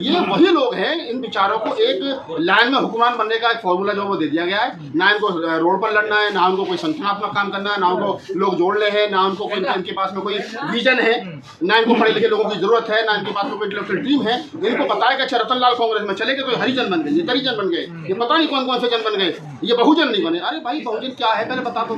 ये वही लोग हैं, इन विचारों को एक लाइन में हुक्मरान बनने का एक फॉर्मूला जो वो दे दिया गया है। ना इनको रोड पर लड़ना है, ना उनको कोई संगठनात्मक काम करना है, ना उनको लोग जोड़ ले हैं, ना उनको इनके पास में कोई विजन है, ना इनको पढ़े लिखे लोगों की जरूरत है, ना इनके पास में कोई इंटेलेक्चुअल टीम है। इनको पता है कि अच्छा रतन लाल कांग्रेस में चले गए तो हरिजन बन गए, ये तरीजन बन गए, ये पता नहीं कौन कौन से जन बन गए, ये बहुजन नहीं बने। अरे भाई बहुजन क्या है पहले बता दो।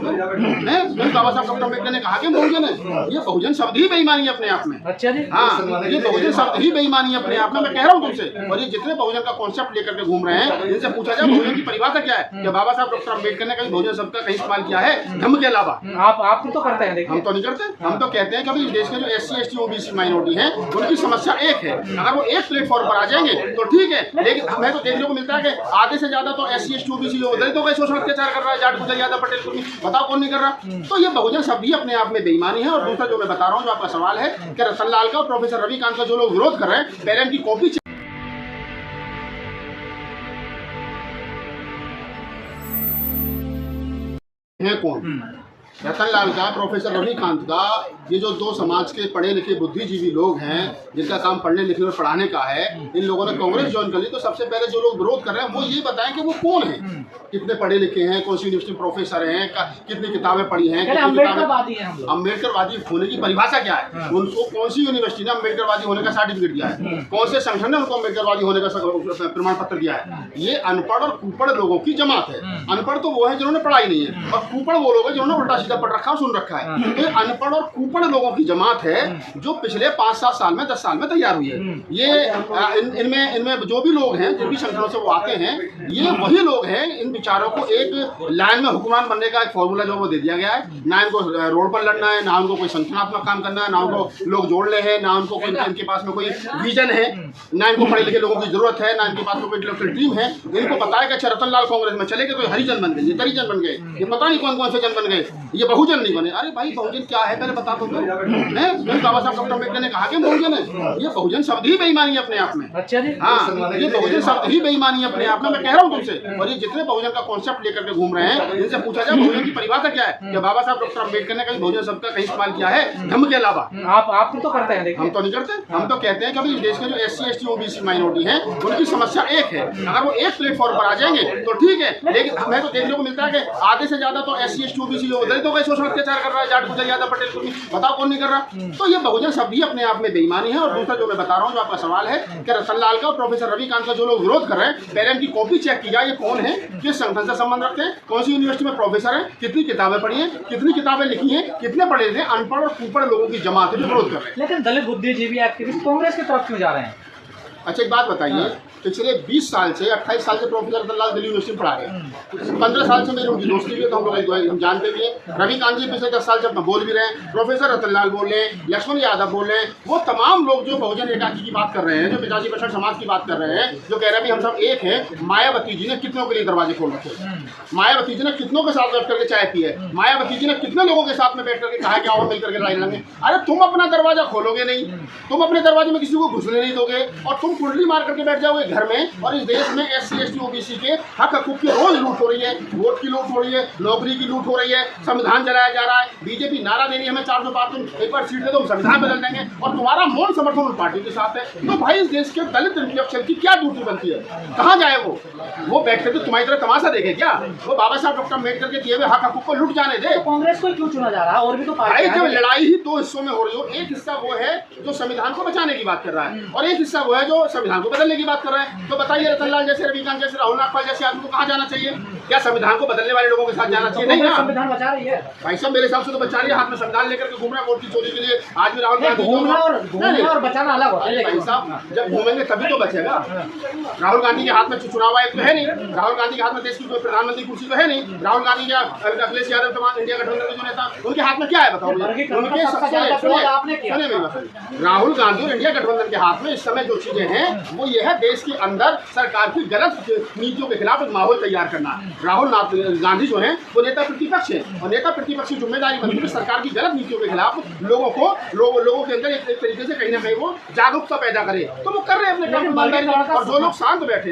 बाबा साहब डॉक्टर अम्बेडकर ने कहा कि बहुजन है, ये बहुजन शब्द ही बेईमानी है अपने आप में। अच्छा जी, हाँ, ये बहुजन शब्द ही बेईमानी है अपने आप में, मैं कह रहा हूँ तुमसे। और ये जितने बहुजन का कॉन्सेप्ट लेकर के घूम रहे हैं, इनसे पूछा जाए बहुजन की परिभाषा क्या है? क्या बाबा साहब डॉक्टर अम्बेडकर ने कहीं बहुजन शब्द का कहीं इस्तेमाल किया है धर्म के अलावा? आप तो करते हैं, हम तो नहीं करते। हम तो कहते हैं कि देश के जो SC ST OBC माइनॉरिटी हैं, उनकी समस्या एक है। अगर वो एक प्लेटफॉर्म पर आ जाएंगे तो ठीक है, लेकिन हमें तो देखने को मिलता है कि आधे से ज्यादा तो SC ST OBC लोग दलितों का शोषण अत्याचार कर रहा है, जाट गुजर यादव पटेल को बताओ कौन नहीं कर रहा। तो ये बहुजन शब्द ही अपने आप में बेईमानी है। और दूसरा जो मैं बता रहा हूँ, जो आपका सवाल है कि रतन लाल का और प्रोफेसर रविकांत का जो लोग विरोध कर रहे हैं, पहले इनकी कॉपी है कौन? रतन लाल का, प्रोफेसर रविकांत का, ये जो दो समाज के पढ़े लिखे बुद्धिजीवी लोग हैं जिनका काम पढ़ने लिखने और पढ़ाने का है, इन लोगों ने कांग्रेस ज्वाइन कर ली। तो सबसे पहले जो लोग विरोध कर रहे हैं वो ये बताएं कि वो कौन है, कितने पढ़े लिखे हैं, कौन सी यूनिवर्सिटी प्रोफेसर हैं, कितनी किताबें पढ़ी हैं, अम्बेडकरवादी होने की परिभाषा क्या है, उनको कौन सी यूनिवर्सिटी ने अम्बेडकरवादी होने का सर्टिफिकेट दिया है, कौन से संगठन ने उनको अम्बेडकरवादी होने का प्रमाण पत्र दिया है। ये अनपढ़ और कुपढ़ लोगों की जमात है। अनपढ़ तो वो है जिन्होंने पढ़ाई नहीं है, और कुपढ़ वो लोग हैं जिन्होंने उल्टा सीधा पढ़ रखा, सुन रखा है। तो अनपढ़ और कुपढ़ लोगों की जमात है जो पिछले 5-7 साल में 10 साल में तैयार हुई है। ये इनमें जो भी लोग हैं, जिन भी संगठनों से वो आते हैं, ये वही लोग हैं। इन विचारों को एक लाइन में हुक्मरान बनने का एक फॉर्मूला जो वो दे दिया गया है। ना इनको रोड पर लड़ना है, ना उनको कोई संगठनात्मक काम करना है, ना उनको लोग जोड़ ले हैं, ना उनको इनके पास में कोई विजन है, ना इनको पढ़े लिखे लोगों की जरूरत है, ना इनके पास में कोई इंटेलेक्चुअल टीम है। इनको पता है कि अच्छा रतन लाल कांग्रेस में चले गए तो हरिजन बन गए, ये तरीजन बन गए, ये पता नहीं कौन कौन से जन बन गए, ये बहुजन नहीं बने। अरे भाई बहुजन क्या है पहले बता दो। बाबा साहब डॉक्टर अम्बेडकर ने कहा कि बहुजन है, ये बहुजन शब्द ही बेईमानी है अपने आप में। अच्छा जी, हाँ, ये बहुजन शब्द ही बेईमानी है अपने आप में, मैं कह रहा हूँ तुमसे। और ये जितने बहुजन का कॉन्सेप्ट लेकर के घूम रहे हैं, इनसे पूछा जाए बहुजन की परिभाषा क्या है? क्या बाबा साहब डॉक्टर अम्बेडकर ने कहीं बहुजन शब्द का कहीं इस्तेमाल किया है धर्म के अलावा? आप तो करते हैं, हम तो नहीं करते। हम तो कहते हैं कि देश के जो SC ST OBC माइनॉरिटी हैं, उनकी समस्या एक है। अगर वो एक प्लेटफॉर्म पर आ जाएंगे तो ठीक है, लेकिन हमें तो देखने को मिलता है कि आधे से ज्यादा तो SC ST OBC लोग दलितों का शोषण अत्याचार कर रहा है, जाट गुजर यादव पटेल को बताओ कौन नहीं कर रहा। तो ये बहुजन शब्द ही अपने आप में बेईमानी है। और दूसरा जो मैं बता रहा हूँ, जो आपका सवाल है कि रतन लाल का और प्रोफेसर रविकांत का जो लोग विरोध कर रहे हैं, पहले इनकी कॉपी चेक की जाए, ये कौन है, किस संगठन से संबंध रखते हैं, कौन सी यूनिवर्सिटी में प्रोफेसर है, कितनी किताबें पढ़ी हैं, कितनी किताबें लिखी हैं, कितने पढ़े थे। अनपढ़ और कुपढ़ लोगों की जमात है जो विरोध कर रहे हैं। लेकिन दलित बुद्धिजीवी एक्टिविस्ट कांग्रेस की तरफ क्यों जा रहे हैं? अच्छा एक बात बताइए, पिछले 20 साल से 28 साल से प्रोफेसर रतन लाल दिल्ली यूनिवर्सिटी में पढ़ा रहे हैं। 15 साल से मेरी उनकी दोस्ती भी है, तो हम जानते भी हैं। रविकांत जी पिछले 10 साल से अपना बोल भी रहे हैं, प्रोफेसर रतन लाल बोल रहे हैं, लक्ष्मण यादव बोल रहे हैं। वो तमाम लोग जो बहुजन एकाकी की बात कर रहे हैं, जो 85% समाज की बात कर रहे हैं, जो कह रहे हैं हम सब एक हैं। मायावती जी ने कितनों के लिए दरवाजे खोल रखे, मायावती जी ने कितनों के साथ बैठ करके चाय पी है, मायावती जी ने कितने लोगों के साथ में बैठ करके कहा कि आओ मिल करके लड़ाई लड़ेंगे। अरे तुम अपना दरवाजा खोलोगे नहीं, तुम अपने दरवाजे में किसी को घुसने नहीं दोगे, और तुम कुंडली मार करके बैठ जाओगे घर में। और इस देश में SC ST OBC के हक हकूक की रोज लूट हो रही है, वोट की लूट हो रही है, नौकरी की लूट हो रही है, संविधान जलाया जा रहा है। बीजेपी नारा दे रही है हमें 400 पार, तुम एक बार सीट दे दो हम संविधान बदल देंगे, और तुम्हारा मौन समर्थन उन पार्टी के साथ है। तो भाई इस देश के दलित इंटेलेक्चुअल की क्या ड्यूटी बनती है? कहाँ जाए वो बैठ करके तुम्हारी तरह तमाशा देखे क्या? वो बाबा साहब डॉक्टर अम्बेडकर के दिए हुए हक हकूक को लूट जाने दे। कांग्रेस को क्यों चुना जा रहा है? और भी तो भाई जब लड़ाई ही दो हिस्सों में हो रही हो, एक हिस्सा वो है जो संविधान को बचाने की बात कर रहा है, और एक हिस्सा वो है जो संविधान को बदलने की बात कर रहा है। तो बताइए रतन लाल जैसे, रविकांत जैसे, राहुल नागपाल जैसे आदमी को कहाँ जाना चाहिए? क्या संविधान को बदलने वाले लोगों के साथ जाना चाहिए? नहीं ना, संविधान बचा रही है भाई साहब मेरे हिसाब से तो बचा रही है। हाथ में संविधान लेकर के घूम रहा है वोट की चोरी के लिए। आज भी राहुल गांधी घूमना और बचाना अलग होता है। भाई साहब जब घूमेंगे तभी तो बचेगा। राहुल गांधी के हाथ में चुनाव आयोग तो है नहीं, राहुल गांधी के हाथ में देश की प्रधानमंत्री कुर्सी तो है नहीं, राहुल गांधी या अखिलेश यादव तमाम इंडिया गठबंधन के जो नेता, उनके हाथ में क्या है बताओ? राहुल गांधी और इंडिया गठबंधन के हाथ में इस समय जो चीजें हैं वो ये है, देश के अंदर सरकार की गलत नीतियों के खिलाफ एक माहौल तैयार करना। राहुल गांधी जो है वो नेता प्रतिपक्ष है, और नेता प्रतिपक्ष की जिम्मेदारी बनती है सरकार की गलत नीतियों के खिलाफ लोगों के अंदर एक तरीके से कहीं ना कहीं वो जागरूकता पैदा करे। तो वो कर रहे हैं अपने काम ईमानदारी से। और जो लोग शांत बैठे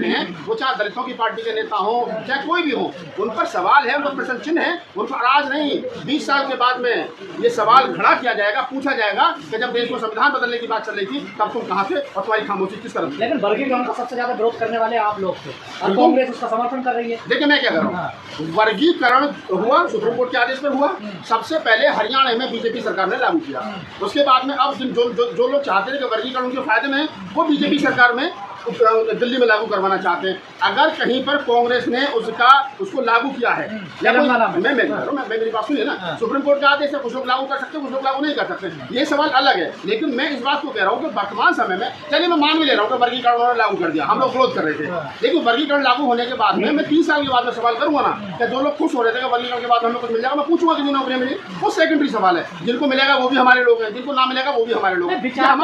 हैं वो चाहे दलितों की पार्टी के नेता हो चाहे कोई भी हो, उन पर सवाल है, उन पर प्रश्न चिन्ह है। उन पर आज नहीं 20 साल के बाद में ये सवाल खड़ा किया जाएगा, पूछा जाएगा कि जब देश को संविधान बदलने की बात चल रही थी तब तुम कहाँ थे और तुम्हारी खामोशी किस तरफ। लेकिन वर्गीकरण का सबसे ज्यादा विरोध करने वाले आप लोग थे और कांग्रेस उसका समर्थन कर रही है। देखिए मैं क्या कर रहा हूँ, वर्गीकरण हुआ सुप्रीम कोर्ट के आदेश पर हुआ। सबसे पहले हरियाणा में बीजेपी सरकार ने लागू किया, उसके बाद में अब जो लोग चाहते थे कि वर्गीकरण के फायदे में वो बीजेपी सरकार में दिल्ली में लागू करवाना चाहते हैं। अगर कहीं पर कांग्रेस ने उसको लागू किया है, मैं मेरी बात सुनिए ना, सुप्रीम कोर्ट का आदेश है, कुछ लोग लागू कर सकते हैं, कुछ लोग लागू नहीं कर सकते, ये सवाल अलग है। लेकिन मैं इस बात को कह रहा हूँ कि वर्तमान समय में चलिए मैं मान भी ले रहा हूँ कि वर्गीकरण उन्होंने लागू कर दिया, हम लोग विरोध कर रहे थे, लेकिन वर्गीकरण लागू होने के बाद में मैं 3 साल के बाद में सवाल करूंगा ना कि जो लोग खुश हो रहे थे कि वर्गीकरण के बाद हमें कुछ मिल जाएगा, मैं पूछूंगा कितनी नौकरियां मिली, वो सेकेंडरी सवाल है। जिनको मिलेगा वो भी हमारे लोग हैं, जिनको ना मिलेगा वो भी हमारे लोग हैं। विचार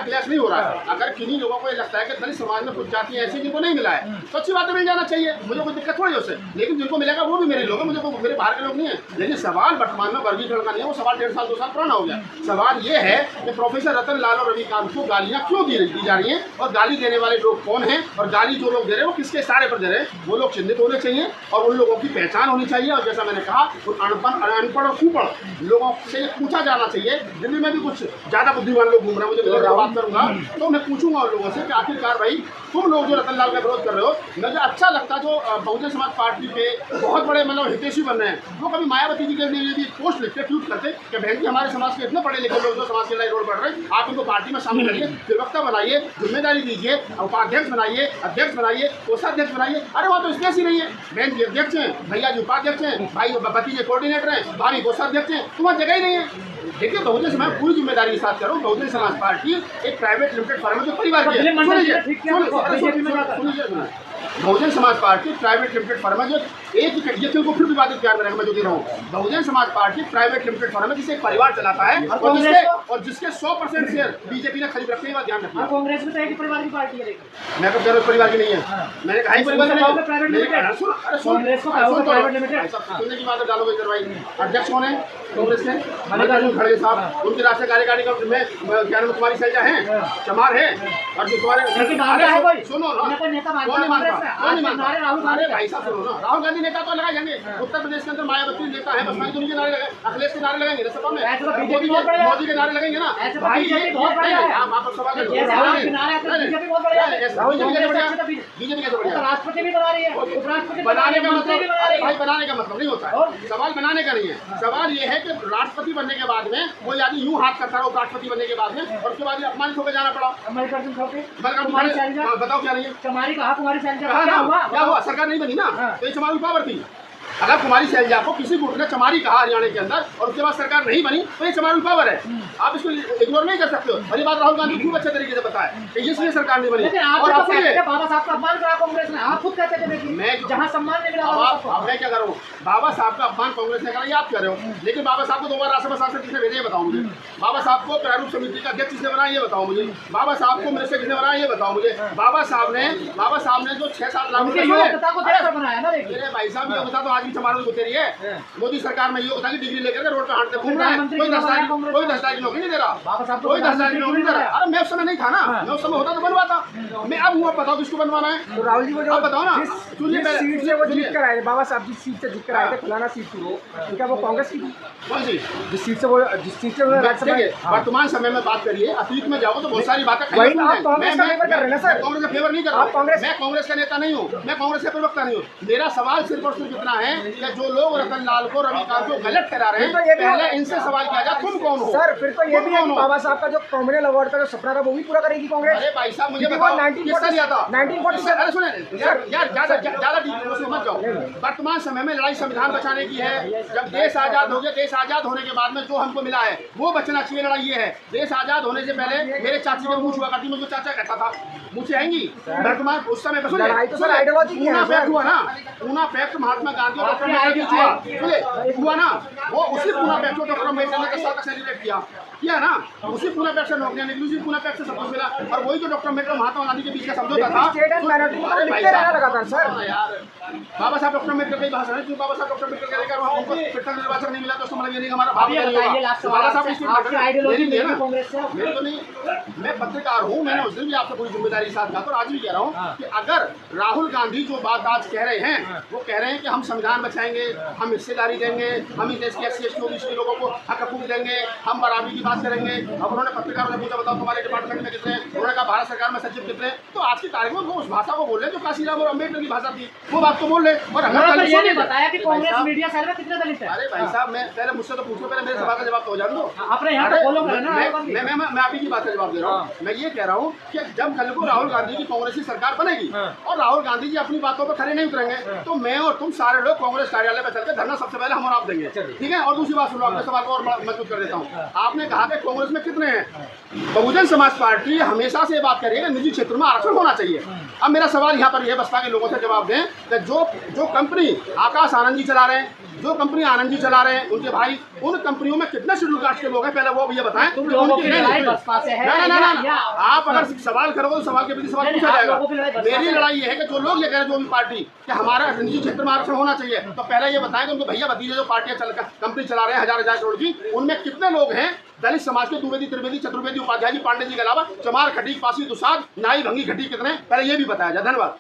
क्लैश नहीं हो रहा है। अगर किन्हीं लोगों को ये लगता है कि दलित समाज में कुछ जातियां ऐसी जिनको नहीं मिला है, तो अच्छी बात है, मिल जाना चाहिए, मुझे कोई दिक्कत थोड़ी उससे। लेकिन जिनको मिलेगा वो भी मेरे लोग हैं, मुझे कोई मेरे बाहर के लोग नहीं है। लेकिन सवाल वर्तमान में वर्गीकरण का नहीं है, वो सवाल 1.5 साल 2 साल पुराना हो गया। सवाल ये है कि प्रोफेसर रतन लाल और रविकांत को गालियां क्यों दी जा रही हैं, और गाली देने वाले लोग कौन हैं, और गाली जो लोग दे रहे हैं वो किसके इशारे पर दे रहे हैं, वो लोग चिन्हित होने चाहिए और उन लोगों की पहचान होनी चाहिए। और जैसा मैंने कहा, उन अनपढ़ और कुपढ़ लोगों से पूछा जाना चाहिए। दिल्ली में भी कुछ ज्यादा बुद्धिमान लोग घूम रहे हैं, मुझे बात करूंगा तो मैं पूछूंगा उन लोगों से कि आखिरकार भाई तुम लोग जो रतन लाल का विरोध कर रहे हो, मुझे अच्छा लगता जो बहुजन समाज पार्टी के बहुत बड़े मतलब हितैषी बन रहे हैं, वो कभी मायावती जी के लिए भी पोस्ट लिखते ट्वीट करते कि बहन जी हमारे समाज के इतने पढ़े लिखे लोग जो समाज के लिए रोड बढ़ रहे हैं, आप इनको पार्टी में शामिल करिए, प्रवक्ता बनाइए, जिम्मेदारी दीजिए, उपाध्यक्ष बनाइए, अध्यक्ष बनाइए, कोषाध्यक्ष बनाइए। अरे वहाँ तो स्पेस ही नहीं है, बहन जी अध्यक्ष हैं, भैया जी उपाध्यक्ष हैं, भाई भतीजे कोऑर्डिनेटर हैं, भाभी कोषाध्यक्ष हैं, तो वहाँ जगह ही नहीं है। देखिए बहुजन समाज पूरी जिम्मेदारी के साथ करो, बहुजन समाज पार्टी एक प्राइवेट लिमिटेड फर्म है जो परिवार की है। Bahujan Samaj party private limited firm है जो एक को फिर विवादित प्यार में मैं जो दे रहा हूँ, Bahujan Samaj party private limited firm है जिसे एक परिवार चलाता है और जिसके 100% शेयर बीजेपी ने खरीद रखे हैं, ध्यान रखिए। कांग्रेस में तो एक परिवार की पार्टी है, लेकिन मैं तो कह रहा हूँ परिवार की नहीं है, मैंने कहा परिवार सुनने की बात डालोगे करवाई। अध्यक्ष कौन है कांग्रेस के? मल्लिकार्जुन खड़गे साहब, उनकी राष्ट्रीय कार्यकारिणी का में क्या नाम तुम्हारी शैलजा है, चमार है, और जो तुम्हारे सुनो अरे भाई साहब सुनो ना, राहुल गांधी नेता तो लगाए जाएंगे, उत्तर प्रदेश के अंदर मायावती नेता है, बसपा के नारे लगे, अखिलेश के नारे लगेंगे सभा में, मोदी के नारे लगेंगे ना भाई, बीजेपी कैसे बढ़िया, राष्ट्रपति भी बना रही है, उपराष्ट्रपति बनाने का मतलब भाई बनाने का मतलब नहीं होता है, सवाल बनाने का नहीं है। सवाल ये है कि राष्ट्रपति बनने के बाद में कोई आदमी यूं हाथ करता रहा उपराष्ट्रपति बनने के बाद में, और उसके बाद अपमानित होकर जाना पड़ा। बताओ क्या नहीं है, तुम्हारी कहा तुम्हारी क्या हुआ, सरकार नहीं बनी ना, तो ये चमारी पावर थी। अगर कुमारी शैलजा को किसी गुट ने चमारी कहा हरियाणा के अंदर और उसके बाद सरकार नहीं बनी तो ये चमारी पावर है, आप इसको इग्नोर नहीं कर सकते हो। और ये बात राहुल गांधी खूब अच्छे तरीके से बताया कि इसलिए सरकार नहीं बनी। और बाबा साहब का अपमान करा कांग्रेस ने, आप खुद कहते थे मैं जहां सम्मान नहीं मिला, मैं क्या करूँ, बाबा साहब का अपमान कांग्रेस ने करा, ये आप कह रहे हो, लेकिन बाबा साहब को 2 बार राज्यसभा सांसद किसने भेजे ये बताओ मुझे, बाबा साहब को प्रारूप समिति का अध्यक्ष किसने बनाया ये बताओ मुझे, बाबा साहब को मिनिस्टर किसने बनाया ये बताओ मुझे, बाबा साहब ने जो 6-7 लाख रुपए भाई साहब ये बता तो आज भी चमारों को तेरी है, मोदी सरकार में योग्यता की डिग्री लेकर रोड पर हांटते घूम रहा है, कोई 10 लाख की नौकरी नहीं दे रहा, कोई 10 लाख की नौकरी दे रहा। अरे मैं उस समय नहीं था ना, मैं उस समय होता तो बनवाता, मैं अब हुआ बताओ किसको बनवाना है। तो राहुल जी वो जो बताओ ना, सीट से वो जीत कर आए, बाबा साहब जिस सीट से जीत कर आए थे फलाना सीट थी वो, क्या वो कांग्रेस की थी? कौन सी? जिस सीट से वर्तमान समय में बात करिए, अतीत में जाओ तो बहुत सारी बातें कांग्रेस का फेवर कर रहे हैं सर, कांग्रेस का फेवर नहीं कर रहा, मैं कांग्रेस का नेता नहीं हूँ, मैं कांग्रेस का प्रवक्ता नहीं हूँ। मेरा सवाल सिर्फ और सिर्फ इतना है कि जो लोग रतन लाल को रविकांत को गलत ठहरा रहे हैं, पहले इनसे सवाल किया जाए तुम कौन हो सर। फिर तो ये भी है कि बाबा साहब का जो कॉमनवेल्थ अवार्ड का जो सपना था वो भी पूरा करेगी कांग्रेस। अरे भाई साहब मुझे बताओ किसका लिया था 1947। अरे सुने यार ज्यादा डीप मत जाओ। वर्तमान समय में लड़ाई संविधान बचाने की है। जब देश आजाद हो गया, देश आजाद होने के बाद में जो हमको मिला है वो बचना चाहिए। लड़ाई ये है, देश आजाद होने से पहले मेरे चाची के मुँह हुआ करती, मुझे चाचा कहता था मुझे आएंगी। वर्तमान उस समय हुआ ना, ऊना फैक्ट महात्मा गांधी जो डॉक्टर अम्बेडकर हुआ ना, वो उसी पूना पैक्ट को डॉक्टर अम्बेडकर ने 10 साल का सेलिब्रेट किया ना, उसी पूना पैक्ट से नौकरियां निकली, उसी पूना पैक्ट से सब कुछ मिला। और वही जो डॉक्टर अम्बेडकर महात्मा गांधी के बीच का समझौता था, स्टेट एंड माइनॉरिटी को लिखते रहना लगातार सर। यार बाबा साहब डॉक्टर अम्बेडकर का ही भाषण है, क्यों बाबा साहब डॉक्टर अम्बेडकर कहकर वहाँ उनको फिर निर्वाचन नहीं मिला, तो उसका मतलब ये नहीं हमारा भाव नहीं होगा। बाबा साहब आपकी आइडियोलॉजी मेरी नहीं कांग्रेस से मेरे तो नहीं, मैं पत्रकार हूँ, मैंने उस दिन भी आपसे पूरी जिम्मेदारी के साथ कहा तो आज भी कह रहा हूँ कि अगर राहुल गांधी जो बात आज कह रहे हैं, वो कह रहे हैं कि हम संविधान बचाएंगे, हम हिस्सेदारी देंगे, हम इस देश के SC ST OBC लोगों को हक हकूक देंगे, हम बराबरी की बात करेंगे। अब उन्होंने पत्रकारों से पूछा बताओ तुम्हारे डिपार्टमेंट में कितने, उन्होंने कहा भारत सरकार में सचिव कितने, तो आज की तारीख में वो उस भाषा को बोल रहे जो काशीराम और अम्बेडकर की भाषा थी, वो बात को बोल रहे। और उन्होंने ये नहीं बताया कि कांग्रेस मीडिया सेल में कितने दलित है। अरे भाई साहब, मैं पहले मुझसे तो पूछो, पहले मेरे सवाल का जवाब तो हो जाने दो। आपने यहाँ पे फॉलो करा ना। मैं आप ही की बात का जवाब दे रहा हूँ। मैं ये कह रहा हूँ कि जब कल को राहुल गांधी की कांग्रेस की सरकार बनेगी और राहुल गांधी जी अपनी बातों पर खड़े नहीं उतरेंगे, तो मैं और तुम सारे लोग कांग्रेस कार्यालय में चलकर धरना सबसे पहले हम और आप देंगे, ठीक है। और दूसरी बात सुनो, अपने सवाल को और मजबूत कर देता हूँ। आपने कहा कि कांग्रेस में कितने हैं, बहुजन समाज पार्टी हमेशा से ये बात कर रही है कि निजी क्षेत्र में आरक्षण होना चाहिए। अब मेरा सवाल यहाँ पर यह बसपा के लोगों से जवाब दें कि जो कंपनी आकाश आनंद जी चला रहे हैं, जो कंपनी आनंद जी चला रहे हैं, उनके भाई, उन कंपनियों में कितने शेड्यूल कास्ट के लोग हैं, पहले वो भी ये बताएं। तुम लोगों की लड़ाई बसपा से है ना, आप अगर सवाल करोगे तो सवाल के पीछे सवाल पूछा जाएगा। मेरी लड़ाई ये है कि जो लोग ये कह रहे हैं, जो भी पार्टी कि हमारा निजी क्षेत्र में आरक्षण होना चाहिए, तो पहले ये बताएं कि उनके भैया भतीजे जो पार्टियां कंपनी चला रहे हैं हजार करोड़ की, उनमें कितने लोग हैं दलित समाज के, द्विवेदी त्रिवेदी चतुर्वेदी उपाध्याय जी पांडे जी के अलावा, चमार खटीक पासी दुसाद नाई भंगी घटी कितने, पहले ये भी बताया जाए। धन्यवाद।